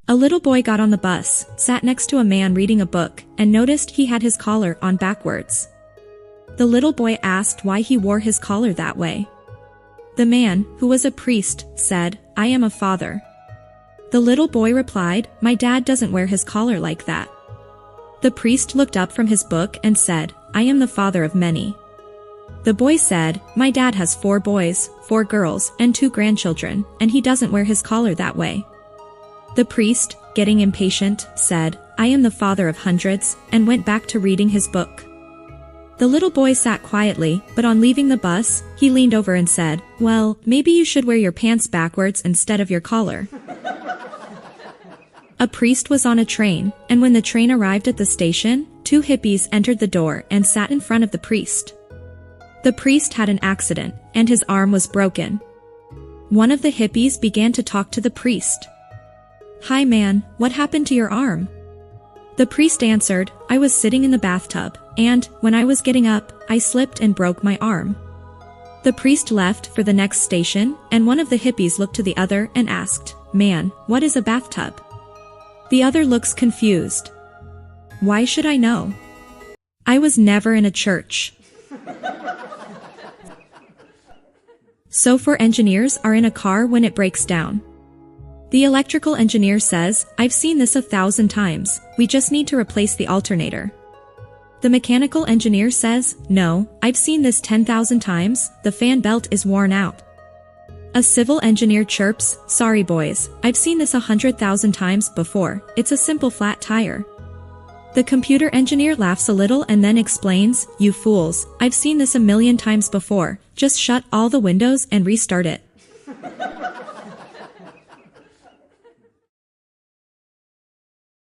A little boy got on the bus, sat next to a man reading a book, and noticed he had his collar on backwards. The little boy asked why he wore his collar that way. The man, who was a priest, said, "I am a father." The little boy replied, "My dad doesn't wear his collar like that." The priest looked up from his book and said, "I am the father of many." The boy said, "My dad has 4 boys, 4 girls, and 2 grandchildren, and he doesn't wear his collar that way." The priest, getting impatient, said, "I am the father of hundreds," and went back to reading his book. The little boy sat quietly, but on leaving the bus, he leaned over and said, "Well, maybe you should wear your pants backwards instead of your collar." A priest was on a train, and when the train arrived at the station, 2 hippies entered the door and sat in front of the priest. The priest had an accident, and his arm was broken. One of the hippies began to talk to the priest. "Hi man, what happened to your arm?" The priest answered, "I was sitting in the bathtub, and, when I was getting up, I slipped and broke my arm." The priest left for the next station, and one of the hippies looked to the other and asked, "Man, what is a bathtub?" The other looks confused. "Why should I know? I was never in a church." So 4 engineers are in a car when it breaks down. The electrical engineer says, "I've seen this 1,000 times, we just need to replace the alternator." The mechanical engineer says, "No, I've seen this 10,000 times, the fan belt is worn out." A civil engineer chirps, "Sorry boys, I've seen this 100,000 times before, it's a simple flat tire." The computer engineer laughs a little and then explains, "You fools, I've seen this 1,000,000 times before, just shut all the windows and restart it."